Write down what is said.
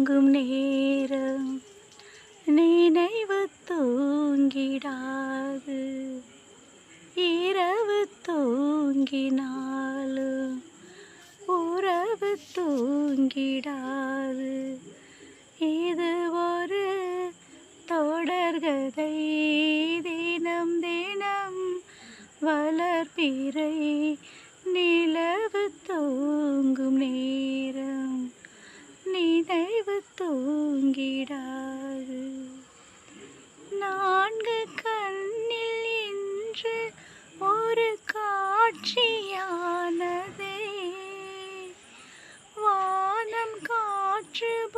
தூங்கும் நேரம் நினைவு தூங்கிடாது. இரவு தூங்கினாலும் உறவு தூங்கிடாது. இது ஒரு தொடர்கதை, தினம் தினம் வளர்பிறை நிலவு தூங்கும் நேரம் நினைவு தூங்கிடாது. நான்கு கண்ணில் இன்று ஒரு காட்சியானதே, வானம் காற்று